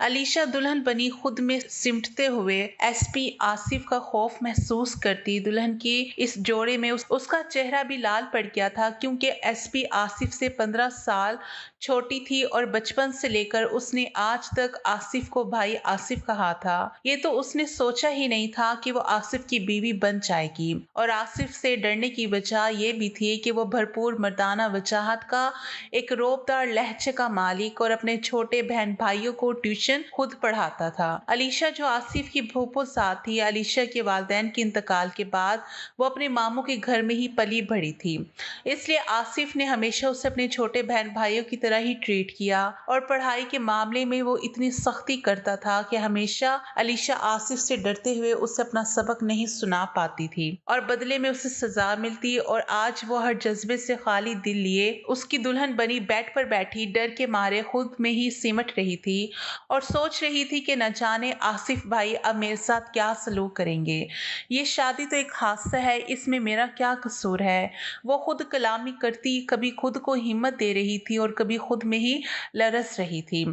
अलीशा दुल्हन बनी खुद में सिमटते हुए एसपी आसिफ का खौफ महसूस करती। दुल्हन की इस जोड़े में उसका चेहरा भी लाल पड़ गया था, क्योंकि एसपी आसिफ से 15 साल छोटी थी और बचपन से लेकर उसने आज तक आसिफ को भाई आसिफ कहा था। ये तो उसने सोचा ही नहीं था कि वो आसिफ की बीवी बन जाएगी। और आसिफ से डरने की वजह ये भी थी कि वो भरपूर मर्दाना वजाहत का, एक रोबदार लहजे का मालिक और अपने छोटे बहन भाइयों को ट्यूशन खुद पढ़ाता था। अलीशा जो आसिफ की फूफो साथ थी, अलीशा के वालिदैन के इंतकाल के बाद वो अपने मामू के घर में ही पली बढ़ी थी, इसलिए आसिफ ने हमेशा उसे अपने छोटे बहन भाइयों की तरह ही ट्रीट किया। और पढ़ाई के मामले में वो इतनी सख्ती करता था कि हमेशा अलीशा आसिफ से डरते हुए उसे अपना सबक नहीं सुना पाती थी और बदले में उसे सजा मिलती। और आज वो हर जज्बे से खाली दिल लिए उसकी दुल्हन बनी बेड पर बैठी डर के मारे खुद में ही सिमट रही थी और सोच रही थी कि न जाने आसिफ भाई अब मेरे साथ क्या सलूक करेंगे। ये शादी तो एक हादसा है, इसमें मेरा क्या कसूर है। वो खुद कलामी करती, कभी खुद को हिम्मत दे रही थी और कभी खुद में ही लरस रही थी।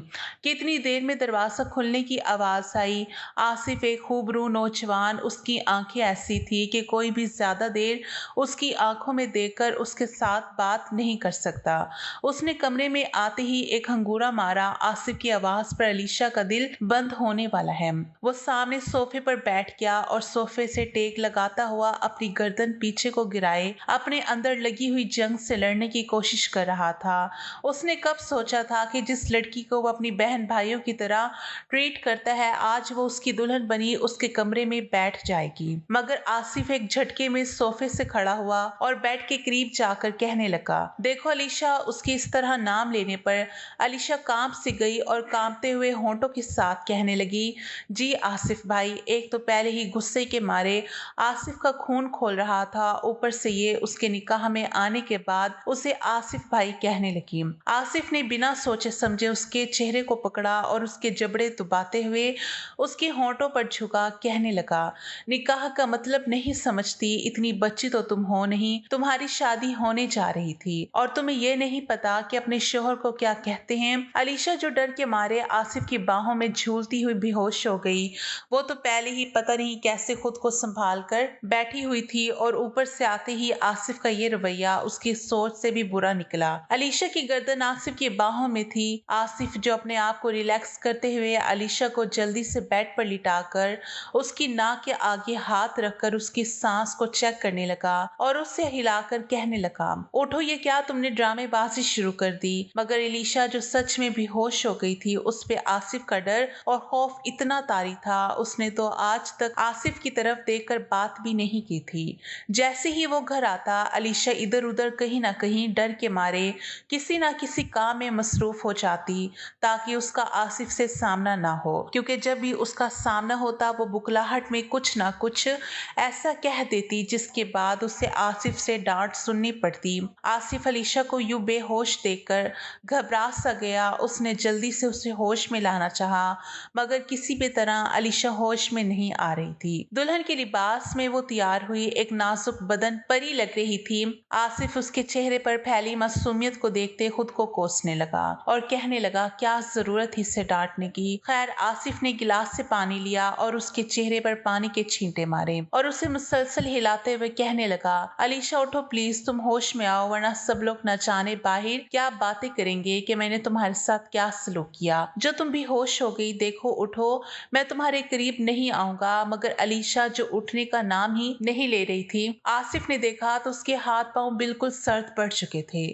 कितनी देर में दरवाजा खुलने की आवाज आई। आसिफ एक खूबरू नौजवान, उसकी आंखें ऐसी थी कि कोई भी ज्यादा देर उसकी आंखों में देखकर उसके साथ बात नहीं कर सकता। उसने कमरे में आते ही एक हंगूरा मारा। आसिफ की आवाज पर अलीशा का दिल बंद होने वाला है। वो सामने सोफे पर बैठ गया और सोफे से टेक लगाता हुआ अपनी गर्दन पीछे को गिराए अपने अंदर लगी हुई जंग से लड़ने की कोशिश कर रहा था। उसने कब सोचा था कि जिस लड़की को वो अपनी बहन भाइयों की तरह ट्रीट करता है, आज वो उसकी दुल्हन बनी उसके कमरे में बैठ जाएगी। मगर आसिफ एक झटके में सोफे से खड़ा हुआ और बेड के करीब जाकर कहने लगा, देखो अलीशा। उसकी इस तरह नाम लेने पर अलीशा कांप सी गई और कांपते हुए होंठों के साथ कहने लगी, जी आसिफ भाई। एक तो पहले ही गुस्से के मारे आसिफ का खून खोल रहा था, ऊपर से ये उसके निकाह में आने के बाद उसे आसिफ भाई कहने लगी। आसिफ ने बिना सोचे समझे उसके चेहरे को पकड़ा और उसके जबड़े दबाते हुए उसके होंठों पर झुका कहने लगा, निकाह का मतलब नहीं समझती, इतनी बच्ची तो तुम हो नहीं, तुम्हारी शादी होने जा रही थी और तुम्हें यह नहीं पता कि अपने शोहर को क्या कहते हैं। अलीशा जो डर के मारे आसिफ की बाहों में झूलती हुई बेहोश हो गई। वो तो पहले ही पता नहीं कैसे खुद को संभाल कर बैठी हुई थी और ऊपर से आते ही आसिफ का ये रवैया उसकी सोच से भी बुरा निकला। अलीशा की गर्दन आसिफ की बाहों में थी। आसिफ जो अपने आप को रिलैक्स करते हुए अलीशा को जल्दी से बेड पर लिटाकर उसकी नाक के आगे हाथ रखकर उसकी सांस को चेक करने लगा और उससे हिलाकर कहने लगा, उठो, ये क्या तुमने ड्रामेबाजी शुरू कर दी। मगर अलीशा जो सच में बेहोश हो गई थी, उस पे आसिफ का डर और खौफ इतना तारी था, उसने तो आज तक आसिफ की तरफ देखकर बात भी नहीं की थी। जैसे ही वो घर आता, अलीशा इधर उधर कहीं ना कहीं डर के मारे किसी ना किसी काम में मसरूफ हो जाती ताकि उसका आसिफ से सामना ना हो, क्योंकि जब भी उसका सामना होता वो बुखलाहट में कुछ ना कुछ ऐसा कह देती जिसके बाद उसे आसिफ से डांट सुननी पड़ती। आसिफ अलीशा को यूं बेहोश देखकर घबरा सा गया। उसने जल्दी से उसे होश में लाना चाहा, मगर किसी भी तरह अलीशा होश में नहीं आ रही थी। दुल्हन के लिबास में वो तैयार हुई, एक नाजुक बदन परी लग रही थी। आसिफ उसके चेहरे पर फैली मासूमियत को देखते खुद को कोसने लगा और कहने लगा, क्या जरूरत थी इसे डांटने की। खैर, आसिफ ने गिलास से पानी लिया और उसके चेहरे पर पानी के छींटे मारे और उसे मुसलसल हिलाते हुए कहने लगा, अलीशा उठो प्लीज, तुम होश में आओ, वरना सब लोग न जाने बाहर क्या बातें करेंगे कि मैंने तुम्हारे साथ क्या सलूक किया जो तुम भी होश हो गई। देखो उठो, मैं तुम्हारे करीब नहीं आऊंगा। मगर अलीशा जो उठने का नाम ही नहीं ले रही थी। आसिफ ने देखा तो उसके हाथ पांव बिल्कुल सर्द पड़ चुके थे,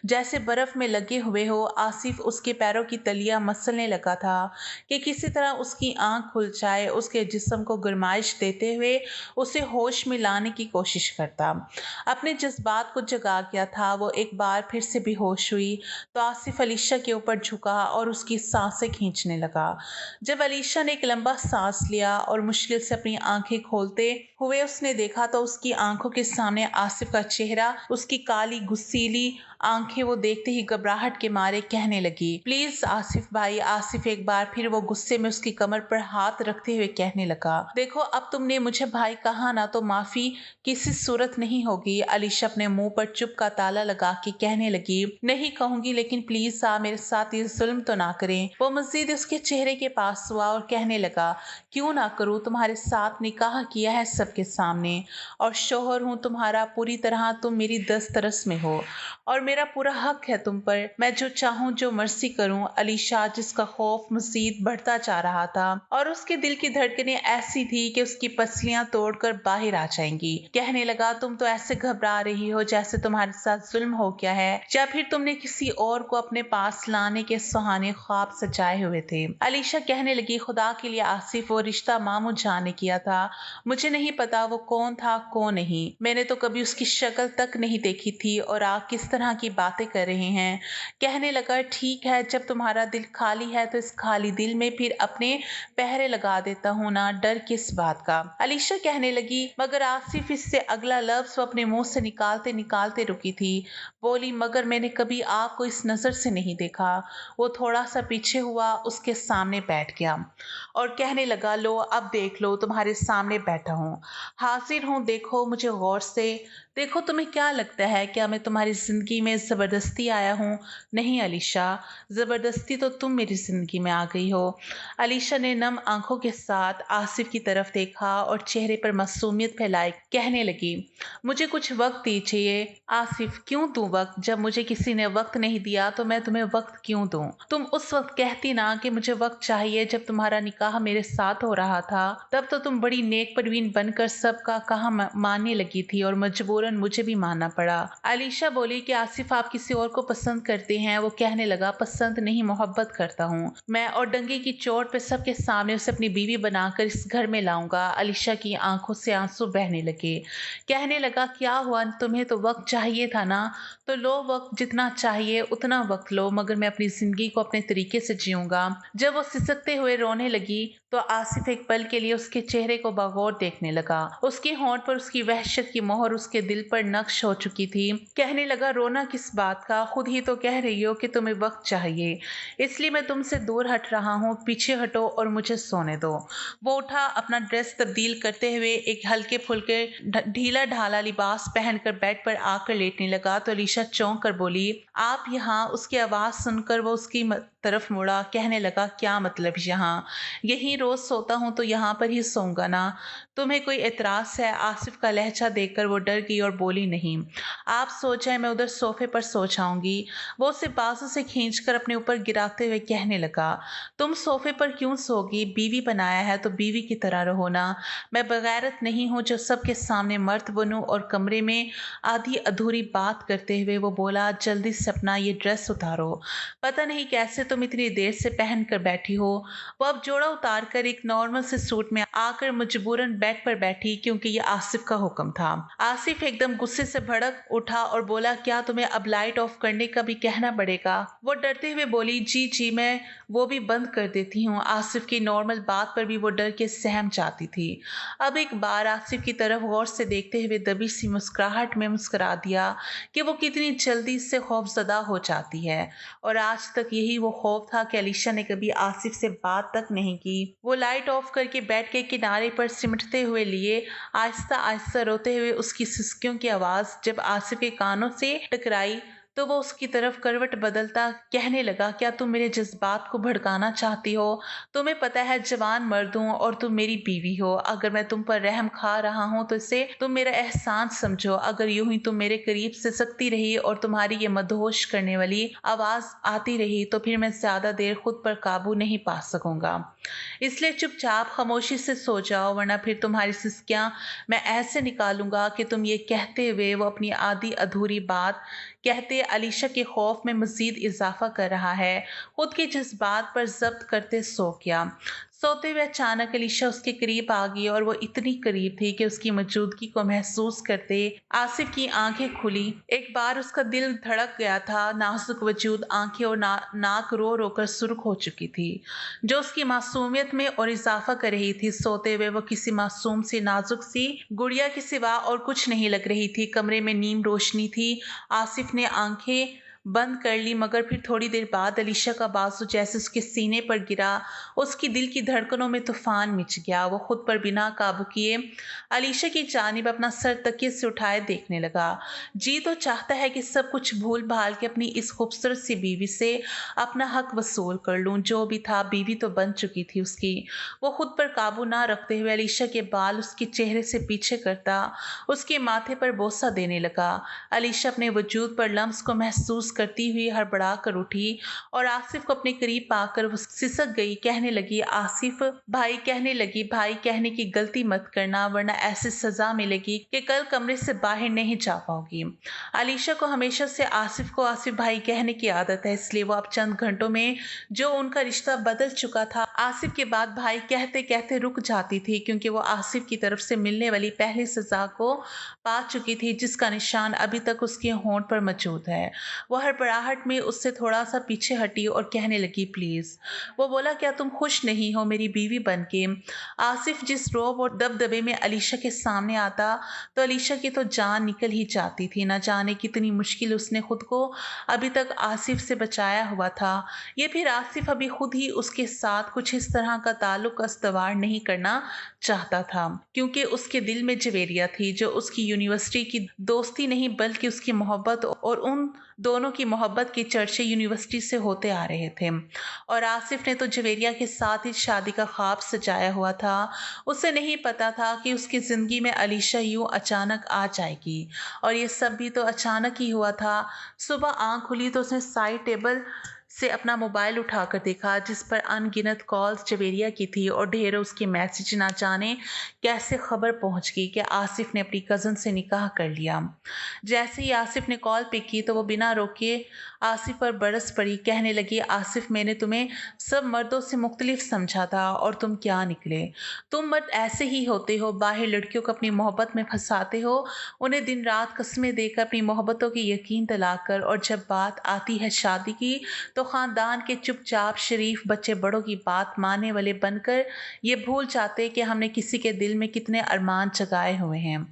जैसे बर्फ में लगे हुए हो। आसिफ उसके पैरों की तलियां मसलने लगा था कि किसी तरह उसकी आंख खुल जाए, उसके जिस्म को गुरमाइश देते हुए उसे होश में लाने की कोशिश करता। अपने जज्बात को जगा गया था। वो एक बार फिर से बेहोश हुई तो आसिफ अलीशा के ऊपर झुका और उसकी सांसें खींचने लगा। जब अलीशा ने एक लंबा सांस लिया और मुश्किल से अपनी आंखें खोलते हुए उसने देखा तो उसकी आंखों के सामने आसिफ का चेहरा, उसकी काली गुस्सीली आंखें वो देखते ही घबराहट के मारे कहने लगी, प्लीज आसिफ भाई। आसिफ एक बार फिर वो गुस्से में उसकी कमर पर हाथ रखते हुए कहने लगा, देखो अब तुमने मुझे भाई कहा ना, तो माफी किसी सूरत नहीं होगी। अलीशा अपने मुंह पर चुप का ताला लगा के कहने लगी, नहीं कहूंगी, लेकिन प्लीज आप मेरे साथ ये जुल्म तो ना करें। वो मजीद उसके चेहरे के पास हुआ और कहने लगा, क्यों ना करूं, तुम्हारे साथ निकाह किया है सबके सामने और शोहर हूं तुम्हारा पूरी तरह, तुम मेरी दस्तरस में हो और मेरा पूरा हक है तुम पर, मैं जो चाहूं जो मर्जी करूं। अलीशा, जिसका खौफ मजीद बढ़ता जा रहा था और उसके दिल की धड़कनें ऐसी थी कि उसकी पसलियां तोड़कर बाहर आ जाएंगी, कहने लगा, तुम तो ऐसे घबरा रही हो जैसे तुम्हारे साथ जुल्म हो गया है या फिर तुमने किसी और को अपने पास लाने के सुहाने ख्वाब सजाए हुए थे। अलीशा कहने लगी, खुदा के लिए आसिफ, वो रिश्ता मामू जान ने किया था, मुझे नहीं पता वो कौन था कौन नहीं, मैंने तो कभी उसकी शक्ल तक नहीं देखी थी और आप किस तरह की बातें कर रहे हैं। कहने लगा, ठीक है, जब तुम्हारा दिल खाली है तो इस खाली दिल में फिर अपने पहरे लगा देता हूँ ना, डर किस बात का। अलीशा कहने लगी, मगर आसिफ, इससे अगला लफ्ज वो अपने मुंह से निकालते निकालते रुकी थी। बोली, मगर मैंने कभी आपको इस नजर से नहीं देखा। वो थोड़ा सा पीछे हुआ, उसके सामने बैठ गया और कहने लगा, लो अब देख लो, तुम्हारे सामने बैठा हूँ, हाजिर हूँ, देखो मुझे गौर से। देखो, तुम्हें क्या लगता है, क्या मैं तुम्हारी जिंदगी में जबरदस्ती आया हूँ? नहीं अलीशा, जबरदस्ती तो तुम मेरी जिंदगी में आ गई हो। अलीशा ने नम आंखों के साथ आसिफ की तरफ देखा और चेहरे पर मासूमियत फैलाए कहने लगी, मुझे कुछ वक्त दीजिए। आसिफ, क्यों दूं वक्त? जब मुझे किसी ने वक्त नहीं दिया तो मैं तुम्हें वक्त क्यों दूं? तुम उस वक्त कहती ना कि मुझे वक्त चाहिए जब तुम्हारा निकाह मेरे साथ हो रहा था, तब तो तुम बड़ी नेक परवीन बनकर सबका कहा मानने लगी थी और मजबूरन मुझे भी मानना पड़ा। अलीशा बोली कि आसिफ, आप किसी और को पसंद करते हैं? वो कहने लगा, पसंद नहीं, मोहब्बत करता हूँ मैं, और डंगे की चोट पे सबके सामने उसे अपनी बीवी बनाकर इस घर में लाऊंगा। अलीशा की आंखों से आंसू बहने लगे। कहने लगा, क्या हुआ, तुम्हें तो वक्त चाहिए था ना, तो लो वक्त, जितना चाहिए उतना वक्त लो, मगर मैं अपनी जिंदगी को अपने तरीके से जीऊंगा। जब वो सिसकते हुए रोने लगी तो आसिफ एक पल के लिए उसके चेहरे को बगौर देखने लगा। उसके होंठ पर उसकी वहशत की मोहर उसके दिल पर नक्श हो चुकी थी। कहने लगा, रोना किस बात का, खुद ही तो कह रही हो कि तुम्हें वक्त चाहिए, इसलिए मैं तुमसे दूर हट रहा हूँ, पीछे हटो और मुझे सोने दो। वो उठा, अपना ड्रेस तब्दील करते हुए एक हल्के फुल्के ढीला ढाला लिबास पहनकर बेड पर आकर लेटने लगा तो अलीशा चौंक कर बोली, आप यहाँ? उसकी आवाज सुनकर वो उसकी तरफ मुड़ा, कहने लगा, क्या मतलब यहाँ? यही रोज सोता हूँ तो यहाँ पर ही सोऊंगा ना, तुम्हें कोई एतराज है? आसिफ का लहजा देखकर वो डर गई और बोली, नहीं, आप सो जाए, मैं उधर सोफे पर सो जाऊंगी। वो उसे बाजू से खींचकर अपने ऊपर गिराते हुए कहने लगा, तुम सोफे पर क्यों सोगी? बीवी बनाया है तो बीवी की तरह रहो ना। मैं बगैरत नहीं हूँ जो सबके सामने मर्द बनूं। और कमरे में आधी अधूरी बात करते हुए वो बोला, जल्दी से अपना ये ड्रेस उतारो, पता नहीं कैसे तुम इतनी देर से पहन कर बैठी हो। वो अब जोड़ा उतार कर एक नॉर्मल से सूट में आकर मजबूरन बेड पर बैठी, क्योंकि ये आसिफ का हुक्म था। आसिफ एकदम गुस्से से भड़क उठा और बोला, क्या तुम्हें अब लाइट ऑफ करने का भी कहना पड़ेगा? वो डरते हुए बोली, जी जी, मैं वो भी बंद कर देती हूँ। आसिफ की नॉर्मल बात पर भी वो डर के सहम जाती थी। अब एक बार आसिफ की तरफ गौर से देखते हुए दबी सी मुस्कुराहट में मुस्कुरा दिया कि वो कितनी जल्दी से खौफजदा हो जाती है, और आज तक यही वो खौफ था कि अलीशा ने कभी आसिफ से बात तक नहीं की। वो लाइट ऑफ करके बेड के किनारे पर सिमटते हुए लिए, आहिस्ता आहिस्ता रोते हुए उसकी सिसकियों की आवाज जब आसिफ के कानों से टकराई तो वो उसकी तरफ करवट बदलता कहने लगा, क्या तुम मेरे जज्बात को भड़काना चाहती हो? तुम्हें पता है जवान मर्द हूँ और तुम मेरी बीवी हो, अगर मैं तुम पर रहम खा रहा हूँ तो इसे तुम मेरा एहसान समझो। अगर यूं ही तुम मेरे करीब से सकती रही और तुम्हारी ये मदहोश करने वाली आवाज आती रही तो फिर मैं ज्यादा देर खुद पर काबू नहीं पा सकूंगा। इसलिए चुपचाप खामोशी से सो जाओ, वरना फिर तुम्हारी सिसकियां मैं ऐसे निकालूंगा कि तुम ये कहते हुए वो अपनी आधी अधूरी बात कहते अलीशा के खौफ में मजीद इजाफा कर रहा है, खुद के जज्बात पर जब्त करते सो गया। सोते हुए अचानक अलीशा उसके करीब आ गई और वो इतनी करीब थी कि उसकी मौजूदगी को महसूस करते आसिफ की आंखें खुली। एक बार उसका दिल धड़क गया था। नाजुक वजूद, आंखें और नाक रो रो कर सुर्ख हो चुकी थी, जो उसकी मासूमियत में और इजाफा कर रही थी। सोते हुए वो किसी मासूम सी नाजुक सी गुड़िया के सिवा और कुछ नहीं लग रही थी। कमरे में नीम रोशनी थी। आसिफ ने आंखें बंद कर ली, मगर फिर थोड़ी देर बाद अलीशा का बाजू जैसे उसके सीने पर गिरा, उसकी दिल की धड़कनों में तूफान मच गया। वो खुद पर बिना काबू किए अलीशा की जानिब अपना सर तकिए से उठाए देखने लगा। जी तो चाहता है कि सब कुछ भूल भाल के अपनी इस खूबसूरत सी बीवी से अपना हक वसूल कर लूं। जो भी था, बीवी तो बन चुकी थी उसकी। वो खुद पर काबू ना रखते हुए अलीशा के बाल उसके चेहरे से पीछे करता उसके माथे पर बोसा देने लगा। अलीशा अपने वजूद पर लम्स को महसूस करती हुई हड़बड़ा कर उठी और आसिफ को अपने करीब पाकर वो सिसक गई। कहने लगी, आसिफ भाई, कहने लगी, भाई कहने की गलती मत करना, वरना ऐसी सजा मिलेगी कि कल कमरे से बाहर नहीं जा पाओगी। अलीशा को हमेशा से आसिफ को आसिफ भाई कहने की आदत है, इसलिए वो अब चंद घंटों में जो उनका रिश्ता बदल चुका था, आसिफ के बाद भाई कहते कहते रुक जाती थी, क्योंकि वो आसिफ की तरफ से मिलने वाली पहली सजा को पा चुकी थी, जिसका निशान अभी तक उसके होंठ पर मौजूद है। वो हड़बड़ाहट में उससे थोड़ा सा पीछे हटी और कहने लगी, प्लीज। वो बोला, क्या तुम खुश नहीं हो मेरी बीवी बनके? आसिफ जिस रोब और दबदबे में अलीशा के सामने आता, तो अलीशा की तो जान निकल ही जाती थी। न जाने कितनी मुश्किल उसने खुद को अभी तक आसिफ से बचाया हुआ था। ये फिर आसिफ अभी खुद ही उसके साथ कुछ इस तरह का ताल्लुक अस्तवार नहीं करना चाहता था, क्योंकि उसके दिल में जवेरिया थी, जो उसकी यूनिवर्सिटी की दोस्ती नहीं बल्कि उसकी मोहब्बत, और उन दोनों की मोहब्बत के चर्चे यूनिवर्सिटी से होते आ रहे थे। और आसिफ ने तो जवेरिया के साथ ही शादी का ख्वाब सजाया हुआ था। उसे नहीं पता था कि उसकी जिंदगी में अलीशा यूं अचानक आ जाएगी, और ये सब भी तो अचानक ही हुआ था। सुबह आंख खुली तो उसने साइड टेबल से अपना मोबाइल उठाकर देखा, जिस पर अनगिनत कॉल्स जवेरिया की थी और ढेरों उसके मैसेज। ना जाने कैसे खबर पहुंच गई कि आसिफ ने अपनी कज़न से निकाह कर लिया। जैसे ही आसिफ ने कॉल पिक की तो वो बिना रोके आसिफ पर बरस पड़ी। कहने लगी, आसिफ, मैंने तुम्हें सब मर्दों से मुख्तलिफ समझा था और तुम क्या निकले। तुम मर्द ऐसे ही होते हो, बाहर लड़कियों को अपनी मोहब्बत में फंसाते हो, उन्हें दिन रात कस्में देकर अपनी मोहब्बतों की यकीन दिलाकर, और जब बात आती है शादी की तो खानदान के चुपचाप शरीफ बच्चे बड़ों की बात मानने वाले बनकर ये भूल जाते कि हमने किसी के दिल में कितने अरमान जगाए हुए हैं।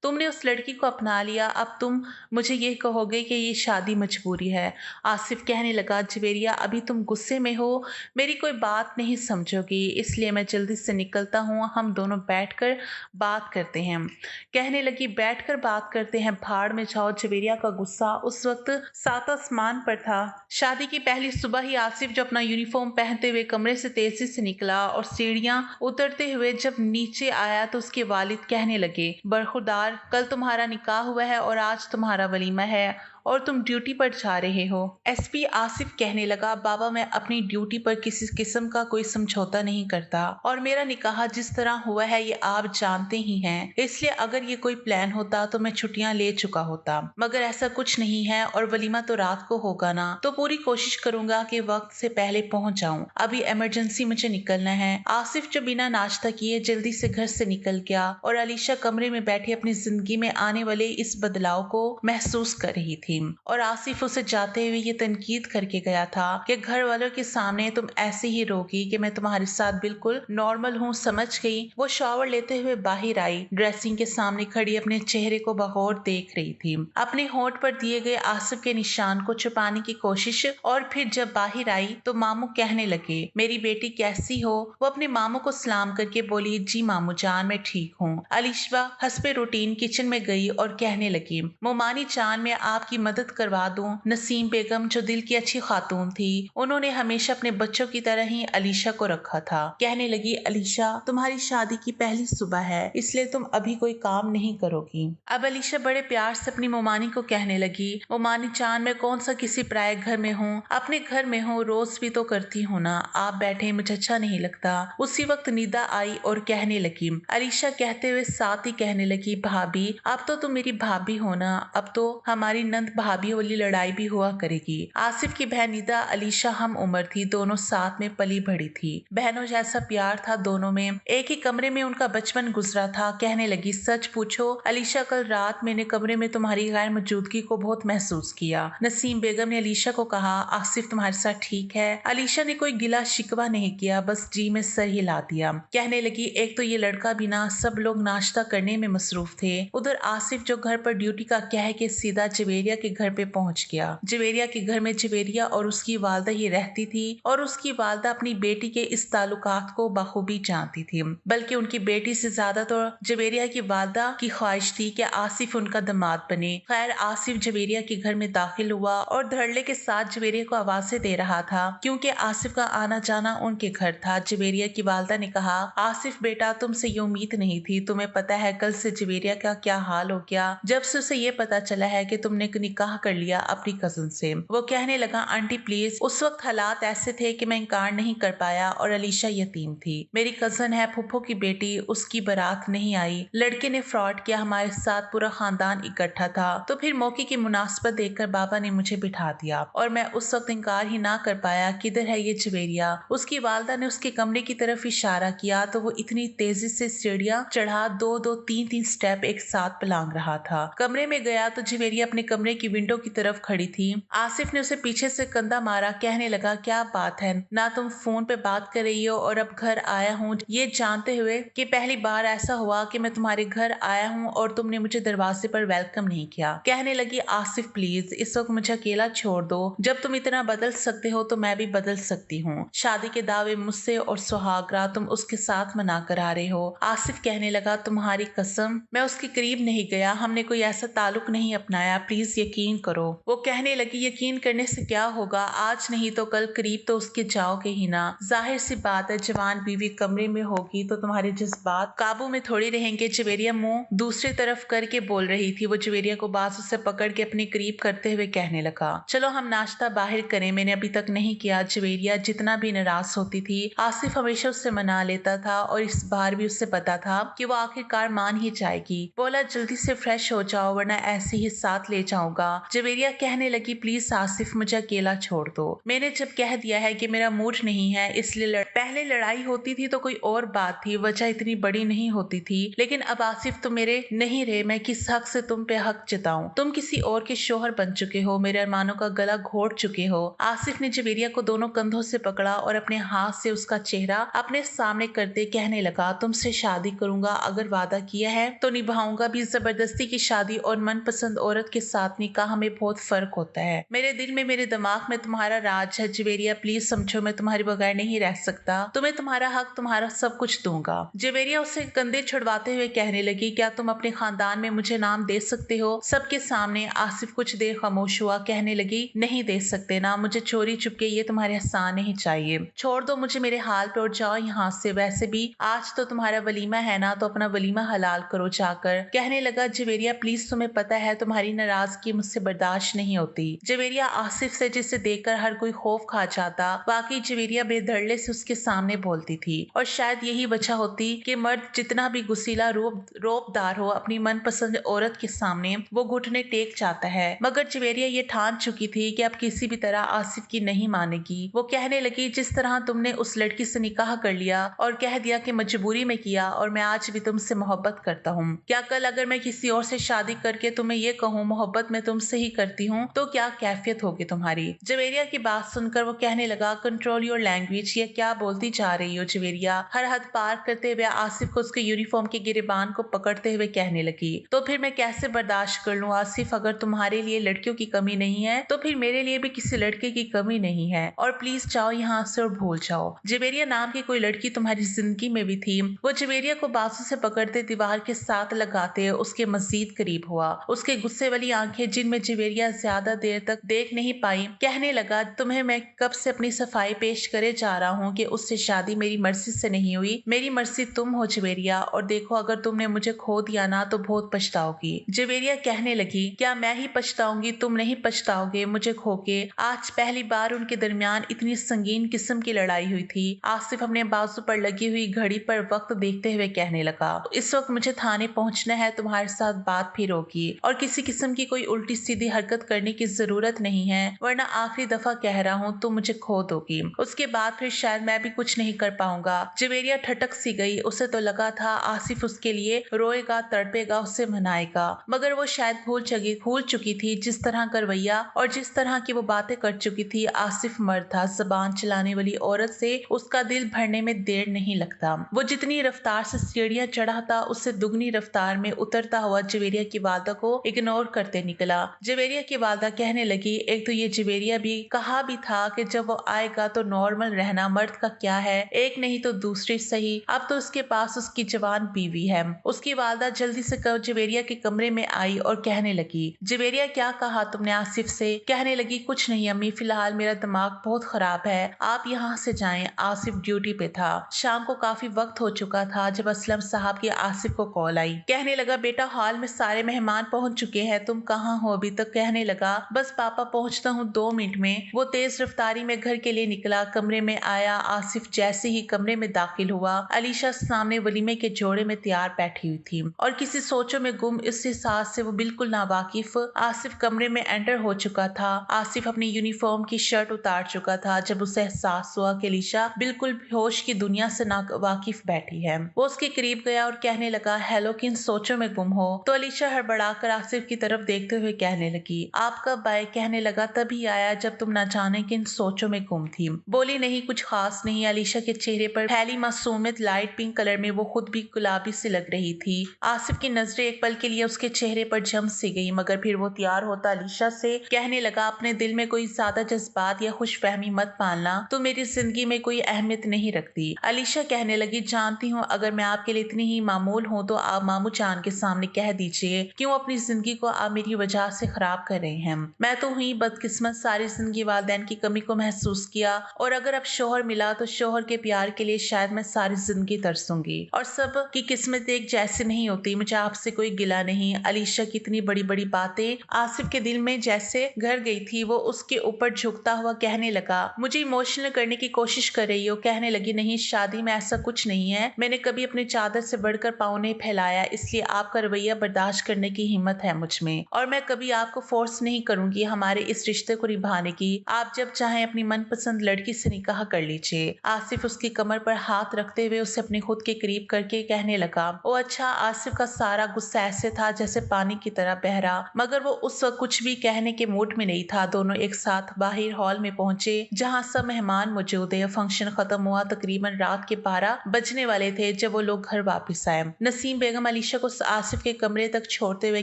तुमने उस लड़की को अपना लिया, अब तुम मुझे ये कहोगे कि ये शादी मजबूरी है। आसिफ कहने लगा, जवेरिया, अभी तुम गुस्से में हो, मेरी कोई बात नहीं समझोगी, इसलिए मैं जल्दी से निकलता हूँ, हम दोनों बैठकर बात करते हैं। कहने लगी, बैठकर बात करते हैं, भाड़ में जाओ। जवेरिया का गुस्सा उस वक्त सात आसमान पर था। शादी की पहली सुबह ही आसिफ जो अपना यूनिफॉर्म पहनते हुए कमरे से तेजी से निकला और सीढ़ियां उतरते हुए जब नीचे आया तो उसके वालिद कहने लगे, बरखुरदार, कल तुम्हारा निकाह हुआ है और आज तुम्हारा वलीमा है और तुम ड्यूटी पर जा रहे हो। एसपी आसिफ कहने लगा, बाबा, मैं अपनी ड्यूटी पर किसी किस्म का कोई समझौता नहीं करता, और मेरा निकाह जिस तरह हुआ है ये आप जानते ही हैं, इसलिए अगर ये कोई प्लान होता तो मैं छुट्टियां ले चुका होता, मगर ऐसा कुछ नहीं है, और वलीमा तो रात को होगा ना, तो पूरी कोशिश करूंगा कि वक्त से पहले पहुंच जाऊं। अभी इमरजेंसी मुझे निकलना है। आसिफ जो बिना नाश्ता किए जल्दी से घर से निकल गया, और अलीशा कमरे में बैठी अपनी जिंदगी में आने वाले इस बदलाव को महसूस कर रही थी, और आसिफ उसे जाते हुए ये तनकीद करके गया था कि घर वालों के सामने तुम ऐसे ही रोगी कि मैं तुम्हारे साथ बिल्कुल नॉर्मल हूँ, समझ गई। वो शावर लेते हुए बाहर आई, ड्रेसिंग के सामने खड़ी अपने चेहरे को बगौर देख रही थी, अपने होंठ पर दिए गए आसिफ के निशान को छुपाने की कोशिश। और फिर जब बाहर आई तो मामू कहने लगे, मेरी बेटी कैसी हो? वो अपने मामू को सलाम करके बोली, जी मामू जान, मैं ठीक हूँ। अलिशा हस्बे रूटीन किचन में गई और कहने लगी, मोमानी जान, मैं आपकी मदद करवा दूं। नसीम बेगम जो दिल की अच्छी खातून थी, उन्होंने हमेशा अपने बच्चों की तरह ही अलीशा को रखा था। कहने लगी, अलीशा, तुम्हारी शादी की पहली सुबह है, इसलिए तुम अभी कोई काम नहीं करोगी। अब अलीशा बड़े प्यार से अपनी मोमानी को कहने लगी, मोमानी जान, मैं कौन सा किसी पराये घर में हूँ, अपने घर में हूँ, रोज भी तो करती हूँ ना। आप बैठे, मुझे अच्छा नहीं लगता। उसी वक्त निदा आई और कहने लगी, अलीशा कहते हुए साथ ही कहने लगी, भाभी, अब तो तुम मेरी भाभी हो ना, अब तो हमारी नंद भाभीियों वाली लड़ाई भी हुआ करेगी। आसिफ की बहन निदा अलीशा हम उम्र थी, दोनों साथ में पली बढ़ी थी, बहनों जैसा प्यार था दोनों में, एक ही कमरे में उनका बचपन गुजरा था। कहने लगी, सच पूछो अलीशा, कल रात मैंने कमरे में तुम्हारी गैर मौजूदगी को बहुत महसूस किया। नसीम बेगम ने अलीशा को कहा, आसिफ तुम्हारे साथ ठीक है? अलीशा ने कोई गिला शिकवा नहीं किया, बस जी में सर हिला दिया। कहने लगी, एक तो ये लड़का भी ना, सब लोग नाश्ता करने में मसरूफ थे, उधर आसिफ जो घर पर ड्यूटी का कह के सीधा जवेरिया के घर पे पहुंच गया। जवेरिया के घर में जवेरिया और उसकी वालदा ही रहती थी और उसकी वालदा अपनी बेटी के इस ताल्लुकात को बखूबी जानती थी, बल्कि उनकी बेटी से ज्यादा तो जवेरिया की वालदा की ख्वाहिश थी कि आसिफ उनका दामाद बने। खैर, आसिफ जवेरिया के घर में दाखिल हुआ और धड़ल्ले के साथ जवेरिया को आवाज़ें दे रहा था, क्योंकि आसिफ का आना जाना उनके घर था। जवेरिया की वालदा ने कहा, आसिफ बेटा, तुमसे ये उम्मीद नहीं थी, तुम्हें पता है कल से जवेरिया का क्या हाल हो गया जब से उसे ये पता चला है कि तुमने निकाह कर लिया अपनी कजन से। वो कहने लगा, आंटी प्लीज, उस वक्त हालात ऐसे थे कि मैं इनकार नहीं कर पाया और अलीशा यतीम थी, मेरी कजन है, फुफ्फो की बेटी, उसकी बारात नहीं आई, लड़के ने फ्रॉड किया, हमारे साथ पूरा खानदान इकट्ठा था, तो फिर मौके की मुनासबत देखकर बाबा ने मुझे बिठा दिया और मैं उस वक्त इनकार ही ना कर पाया। किधर है ये जवेरिया? उसकी वालदा ने उसके कमरे की तरफ इशारा किया तो वो इतनी तेजी से सीढ़ियां चढ़ा दो दो तीन तीन स्टेप एक साथ पलांग रहा था। कमरे में गया तो जवेरिया अपने कमरे की विंडो की तरफ खड़ी थी। आसिफ ने उसे पीछे से कंधा मारा। कहने लगा, क्या बात है ना, तुम फोन पे बात कर रही हो और अब घर आया हूँ ये जानते हुए कि पहली बार ऐसा हुआ कि मैं तुम्हारे घर आया हूँ और तुमने मुझे दरवाजे पर वेलकम नहीं किया। कहने लगी, आसिफ प्लीज इस वक्त मुझे अकेला छोड़ दो, जब तुम इतना बदल सकते हो तो मैं भी बदल सकती हूँ। शादी के दावे मुझसे और सुहागरा तुम उसके साथ मना कर आ रहे हो। आसिफ कहने लगा, तुम्हारी कसम मैं उसके करीब नहीं गया, हमने कोई ऐसा ताल्लुक नहीं अपनाया, प्लीज यकीन करो। वो कहने लगी, यकीन करने से क्या होगा, आज नहीं तो कल करीब तो उसके जाओगे ही ना। जाहिर सी बात है, जवान बीवी कमरे में होगी तो तुम्हारे जज्बात काबू में थोड़ी रहेंगे। जवेरिया मुंह दूसरी तरफ करके बोल रही थी। वो जवेरिया को बाजू से पकड़ के अपने करीब करते हुए कहने लगा, चलो हम नाश्ता बाहर करें, मैंने अभी तक नहीं किया। जवेरिया जितना भी नाराज होती थी, आसिफ हमेशा उससे मना लेता था और इस बार भी उससे पता था कि वो आखिरकार मान ही जाएगी। बोला, जल्दी से फ्रेश हो जाओ वरना ऐसे ही साथ ले जाऊंगा। जवेरिया कहने लगी, प्लीज आसिफ मुझे अकेला छोड़ दो, मैंने जब कह दिया है कि मेरा मूड नहीं है इसलिए पहले लड़ाई होती थी तो कोई और बात थी, वजह इतनी बड़ी नहीं होती थी, लेकिन अब आसिफ तुम मेरे नहीं रहे, मैं किस हक से तुम पे हक जताऊं? तुम किसी और के शोहर बन चुके हो, मेरे अरमानों का गला घोट चुके हो। आसिफ ने जवेरिया को दोनों कंधों से पकड़ा और अपने हाथ से उसका चेहरा अपने सामने करते कहने लगा, तुमसे शादी करूंगा, अगर वादा किया है तो निभाऊंगा भी। जबरदस्ती की शादी और मनपसंद औरत के साथ निकाह में बहुत फर्क होता है। मेरे दिल में मेरे दिमाग में तुम्हारा राज है जवेरिया, प्लीज समझो मैं तुम्हारे बगैर नहीं रह सकता, तुम्हें तुम्हारा हक तुम्हारा सब कुछ दूंगा। जवेरिया उसे कंधे छुड़वाते हुए कहने लगी, क्या तुम अपने खानदान में मुझे नाम दे सकते हो सबके सामने? आसिफ कुछ देर खामोश हुआ। कहने लगी, नहीं दे सकते ना, मुझे चोरी चुपके ये तुम्हारे एहसान नहीं चाहिए, छोड़ दो मुझे मेरे हाल पे और जाओ यहाँ से। वैसे भी आज तो तुम्हारा वलीमा है ना, तो अपना वलीमा हलाल करो जाकर। कहने लगा, जवेरिया प्लीज तुम्हें पता है तुम्हारी नाराजगी मुझसे बर्दाश्त नहीं होती। जवेरिया आसिफ से जिसे देखकर हर कोई खौफ खा जाता, बाकी जवेरिया बेधड़ले से उसके सामने बोलती थी और शायद यही वजह होती कि मर्द जितना भी गुस्सीला रोबदार हो, अपनी मनपसंद औरत के सामने वो घुटने टेक जाता है। मगर जवेरिया ये ठान चुकी थी कि अब किसी भी तरह आसिफ की नहीं मानेगी। वो कहने लगी, जिस तरह तुमने उस लड़की से निकाह कर लिया और कह दिया कि मजबूरी में किया, और मैं आज भी तुमसे मोहब्बत करता हूँ, क्या कल अगर मैं किसी और से शादी करके तुम्हें ये कहूँ मोहब्बत मैं तुमसे ही करती हूँ, तो क्या कैफियत होगी तुम्हारी? जवेरिया की बात सुनकर वो कहने लगा, कंट्रोल योर लैंग्वेज, ये क्या बोलती जा रही हो जवेरिया? हर हद पार करते हुए आसिफ को उसके यूनिफॉर्म के गिरेबान को पकड़ते हुए कहने लगी, तो फिर मैं कैसे बर्दाश्त कर लूं आसिफ, अगर तुम्हारे लिए लड़कियों की कमी नहीं है तो फिर मेरे लिए भी किसी लड़के की कमी नहीं है, और प्लीज जाओ यहाँ से और भूल जाओ। जवेरिया नाम की कोई लड़की तुम्हारी जिंदगी में भी थी? वो जवेरिया को बाजू से पकड़ते दीवार के साथ लगाते उसके मजीद करीब हुआ। उसके गुस्से वाली आंखें जिनमें जवेरिया ज्यादा देर तक देख नहीं पाई, कहने लगा, तुम्हें मैं कब से अपनी सफाई पेश करे जा रहा हूँ कि उससे शादी मेरी मर्जी से नहीं हुई, मेरी मर्जी तुम हो जवेरिया, और देखो अगर तुमने मुझे खो दिया ना तो बहुत पछताओगी। जवेरिया कहने लगी, क्या मैं ही पछताऊंगी, तुम नहीं पछताओगे मुझे खो के? आज पहली बार उनके दरमियान इतनी संगीन किस्म की लड़ाई हुई थी। आसिफ अपने बाजू पर लगी हुई घड़ी पर वक्त देखते हुए कहने लगा, इस वक्त मुझे थाने पहुंचना है, तुम्हारे साथ बात फिर होगी और किसी किस्म की कोई उल्टी सीधी हरकत करने की जरूरत नहीं है, वरना आखिरी दफा कह रहा हूँ तुम मुझे खो दोगी। उसके बाद फिर शायद मैं भी कुछ नहीं कर पाऊंगा। जवेरिया ठटक सी गई। उसे तो लगा था आसिफ उसके लिए रोएगा, तड़पेगा, उसे मनाएगा, मगर वो शायद भूल चुकी थी जिस तरह का रवैया और जिस तरह की वो बातें कर चुकी थी। आसिफ मर्द था, जबान चलाने वाली औरत से उसका दिल भरने में देर नहीं लगता। वो जितनी रफ्तार से सीढ़ियां चढ़ा था उससे दुगनी रफ्तार में उतरता हुआ जवेरिया की वालदा को इग्नोर करते निकला। जवेरिया की वालदा कहने लगी, एक तो ये जवेरिया भी कहा भी था कि जब वो आएगा तो नॉर्मल रहना, मर्द का क्या है, एक नहीं तो दूसरी सही, अब तो उसके पास उसकी जवान बीवी है। उसकी वालदा जल्दी से जवेरिया के कमरे में आई और कहने लगी, जवेरिया क्या कहा तुमने आसिफ से? कहने लगी, कुछ नहीं अम्मी, फिलहाल मेरा दिमाग बहुत खराब है, आप यहाँ से जाएं। आसिफ ड्यूटी पे था। शाम को काफी वक्त हो चुका था जब असलम साहब की आसिफ को कॉल आई। कहने लगा, बेटा हॉल में सारे मेहमान पहुंच चुके हैं, तुम कहाँ हो अभी तक? कहने लगा, बस पापा पहुंचता हूँ 2 मिनट में। वो तेज रफ्तारी में घर के लिए निकला। कमरे में आया। आसिफ जैसे ही कमरे में दाखिल हुआ, अलीशा सामने वलीमे के जोड़े में तैयार बैठी हुई थी और किसी सोचों में गुम इस एहसास से वो बिल्कुल नावाकिफ आसिफ कमरे में एंटर हो चुका था। आसिफ अपनी यूनिफॉर्म की शर्ट उतार चुका था जब उसे एहसास हुआ कि अलीशा बिल्कुल होश की दुनिया से नावाकिफ बैठी है। वो उसके करीब गया और कहने लगा, हेलो, किन सोचों में गुम हो? तो अलीशा हड़बड़ाकर आसिफ की तरफ देखते हुए कहने लगी, आप कब आए? कहने लगा, तभी आया जब तुम न जाने किन सोचों में गुम थी। बोली, नहीं, कुछ खास नहीं। अलीशा के चेहरे पर फैली मासूमियत लाइट पिंक कलर में वो खुद भी गुलाबी सी लग रही थी। आसिफ की नजरें एक पल के लिए उसके चेहरे पर जम सी गई, मगर फिर वो तैयार होता अलीशा से कहने लगा, अपने दिल में कोई ज्यादा जज्बात या खुशफहमी मत पालना, तो मेरी जिंदगी में कोई अहमियत नहीं रखती। अलीशा कहने लगी, जानती हूँ अगर मैं आपके लिए इतनी ही मामूल हूँ तो आप मामू जान के सामने कह दीजिए, क्यों अपनी जिंदगी को आप मेरी वजह से खराब कर रहे हैं। मैं तो हुई बदकिस्मत, सारी जिंदगी वालिदैन की कमी को महसूस किया, और अगर अब शोहर मिला तो शोहर के प्यार के लिए शायद मैं सारी जिंदगी तरसूंगी। और सब की किस्मत एक जैसी नहीं होती, मुझे आपसे कोई गिला नहीं। अलीशा की इतनी बड़ी बड़ी बातें आसिफ के दिल में जैसे घर गई थी। वो उसके ऊपर झुकता हुआ कहने लगा, मुझे इमोशनल करने की कोशिश कर रही हो? कहने लगी, नहीं, शादी में ऐसा कुछ नहीं है, मैंने कभी अपनी चादर से बढ़कर पाँव नहीं फैलाया, इसलिए आपका रवैया बर्दाश्त करने की हिम्मत है मुझ में, और मैं कभी आपको फोर्स नहीं करूंगी हमारे इस रिश्ते को निभाने की। आप जब चाहें अपनी मनपसंद लड़की से निकाह कर लीजिए। आसिफ उसकी कमर पर हाथ रखते हुए उसे अपने खुद के करीब करके कहने लगा, ओ अच्छा। आसिफ का सारा गुस्सा ऐसे था जैसे पानी की तरह बह रहा, मगर वो उस वक्त कुछ भी कहने के मूड में नहीं था। दोनों एक साथ बाहर हॉल में पहुंचे जहां सब मेहमान मौजूद है। फंक्शन खत्म हुआ, तकरीबन रात के 12 बजने वाले थे जब वो लोग घर वापस आए। नसीम बेगम अलीशा को आसिफ के कमरे तक छोड़ते हुए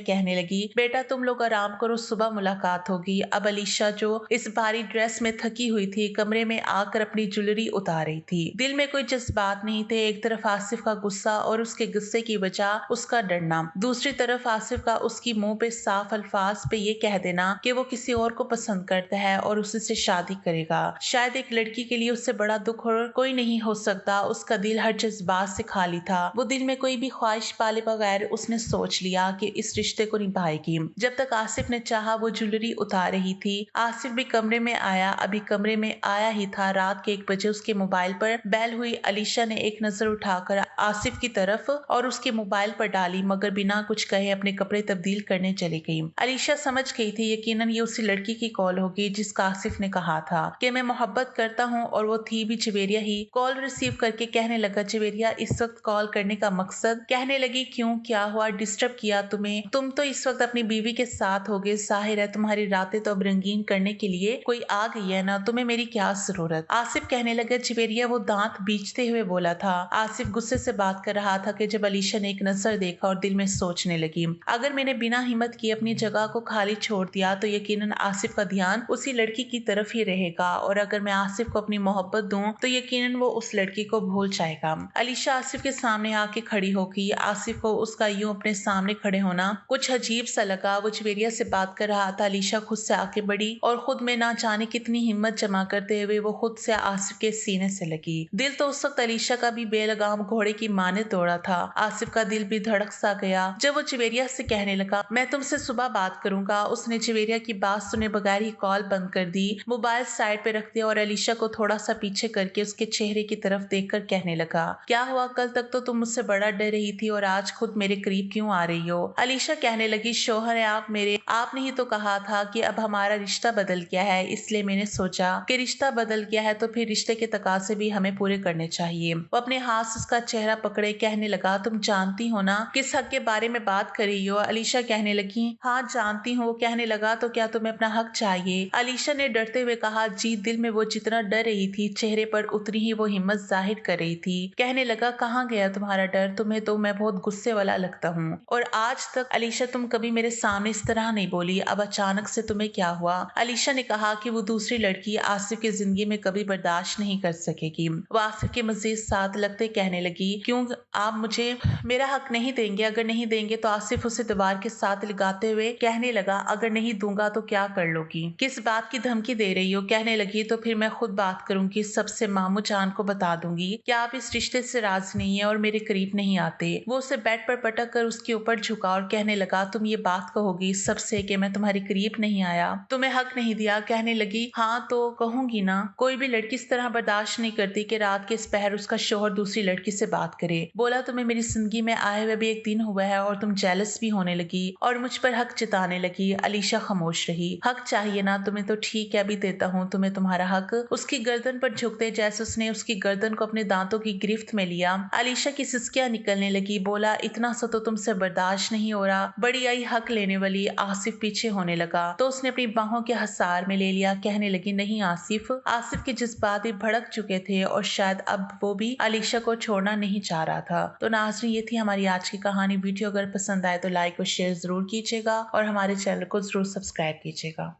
कहने लगी, बेटा तुम लोग आराम करो, सुबह मुलाकात होगी। अब अलीशा जो इस भारी ड्रेस में थकी हुई थी, कमरे में आकर अपनी ज्वेलरी उतार रही थी। दिल में कोई जज्बात नहीं थे। एक तरफ आसिफ का गुस्सा और उसके गुस्से की वजह उसका डरना, दूसरी तरफ आसिफ का उसकी मुंह पे साफ अल्फाज पे ये कह देना कि वो किसी और को पसंद करता है और उसी से शादी करेगा। शायद एक लड़की के लिए उससे बड़ा दुख और कोई नहीं हो सकता। उसका दिल हर जज्बात से खाली था। वो दिल में कोई भी ख्वाहिश पाले बगैर उसने सोच लिया कि इस रिश्ते को निभाएगी। जब तक आसिफ ने चाहा वो ज्वेलरी उतार रही थी। आसिफ भी कमरे में आया, अभी कमरे में आया ही था। रात के 1 बजे उसके मोबाइल पर बेल हुई। अलीशा ने एक नजर उठाकर आसिफ की तरफ और उसके मोबाइल पर डाली, मगर बिना कुछ कहे अपने कपड़े तब्दील करने चली गई। अलीशा समझ गई थी यकीनन ये उसी लड़की की कॉल होगी जिसका आसिफ ने कहा था कि मैं मोहब्बत करता हूँ, और वो थी भी जवेरिया ही। कॉल रिसीव करके कहने लगा, जवेरिया इस वक्त कॉल करने का मकसद? कहने लगी, क्यों, क्या हुआ, डिस्टर्ब किया तुम्हें? तुम तो इस वक्त अपनी बीवी के साथ होगे, जाहिर है तुम्हारी रातें तो अब रंगीन करने के लिए कोई आ गई है ना, तुम्हें मेरी क्या जरूरत? आसिफ कहने लगा, जवेरिया वो दांत बीचते हुए बोला था। आसिफ गुस्से से बात कर रहा था कि जब अलीशा ने एक नजर देखा और दिल में सोचने लगी, अगर मैंने बिना हिम्मत की अपनी जगह को खाली छोड़ दिया तो यकीनन आसिफ का ध्यान उसी लड़की की तरफ ही रहेगा, और अगर मैं आसिफ को अपनी मोहब्बत दूं तो यकीनन वो उस लड़की को भूल जाएगा। अलीशा आसिफ के सामने आके खड़ी होगी। आसिफ को उसका यूं अपने सामने खड़े होना कुछ अजीब सा लगा। वो जवेरिया से बात कर रहा था। अलीशा खुद से आके बढ़ी और खुद में ना जाने कितनी हिम्मत जमा करते हुए वो खुद से आसिफ के सीने से लगी। दिल तो उस वक्त अलीशा का भी बेलगाम घोड़े की माने दौड़ा था। आसिफ का दिल भी धड़क सा गया जब वो जवेरिया से कहने लगा, मैं तुमसे सुबह बात करूंगा। उसने जवेरिया की बात सुने बगैर ही कॉल बंद कर दी, मोबाइल साइड पे रख दिया और अलीशा को थोड़ा सा पीछे करके उसके चेहरे की तरफ देखकर कहने लगा, क्या हुआ, कल तक तो तुम मुझसे बड़ा डर रही थी और आज खुद मेरे करीब क्यों आ रही हो? अलीशा कहने लगी, शोहर है, आपने ही तो कहा था कि अब हमारा रिश्ता बदल गया है, इसलिए मैंने सोचा कि रिश्ता बदल गया है तो फिर रिश्ते के तकाजे भी हमें पूरे करने चाहिए। वो अपने हाथ से उसका चेहरा पकड़े कहने लगा, तुम जानती हो ना किस हक के बारे में बात कर रही हो? अलीशा कहने लगी, हाँ जानती हूँ। वो कहने लगा, तो क्या तुम्हें अपना हक चाहिए? अलीशा ने डरते हुए कहा, जी। दिल में वो जितना डर रही थी, चेहरे पर उतनी ही वो हिम्मत जाहिर कर रही थी। कहने लगा, कहाँ गया तुम्हारा डर? तुम्हें तो मैं बहुत गुस्से वाला लगता हूँ, और आज तक अलीशा तुम कभी मेरे सामने इस तरह नहीं बोली, अब अचानक से तुम्हें क्या हुआ? अलीशा ने कहा कि वो दूसरी लड़की आसिफ की जिंदगी में कभी बर्दाश्त नहीं कर सकेगी। वो आसिफ के मजीद साथ लगते कहने लगी, क्यों आप मुझे मेरा हक नहीं देंगे? अगर नहीं देंगे तो आसिफ उसे दीवार के साथ लगाते हुए कहने लगा, अगर नहीं दूंगा तो क्या कर लोगी? किस बात की धमकी दे रही हो? कहने लगी, तो फिर मैं खुद बात करूंगी, सबसे मामू जान को बता दूंगी कि आप इस रिश्ते से राज नहीं है और मेरे करीब नहीं आते। वो उसे बेड पर पटक कर उसके ऊपर झुका और कहने लगा, तुम ये बात कहोगी सबसे कि मैं तुम्हारे करीब नहीं आया, तुम्हें हक नहीं दिया? कहने लगी, हाँ तो कहूंगी ना। कोई भी लड़की इस तरह बर्दाश्त नहीं करती कि रात के इस पहर उसका शोहर दूसरी लड़की से बात करे। बोला, तुम्हें मेरी जिंदगी में आए हुए भी एक दिन हुआ है और तुम जेलस भी होने लगी और मुझ पर हक जताने लगी। अलीशा खामोश रही। हक चाहिए ना तुम्हें? तो ठीक है, अभी देता हूँ तुम्हें तुम्हारा हक। उसकी गर्दन पर झुकते जैसे उसने उसकी गर्दन को अपने दांतों की गिरफ्त में लिया। अलीशा की सिसकियां निकलने लगी। बोला, इतना सा तो तुमसे बर्दाश्त नहीं हो रहा। बड़ी आई हक लेने वाली। आसिफ पीछे होने लगा तो उसने अपनी बाहों के हसार में ले लिया। कहने लगी, नहीं आसिफ। आसिफ के जज्बात भी भड़क चुके थे और शायद अब वो भी अलीशा को छोड़ना नहीं चाह रहा था। तो नाज़रीन, ये थी हमारी आज की कहानी। वीडियो अगर पसंद आए तो लाइक और शेयर जरूर कीजिएगा और हमारे चैनल को जरूर सब्सक्राइब कीजिएगा।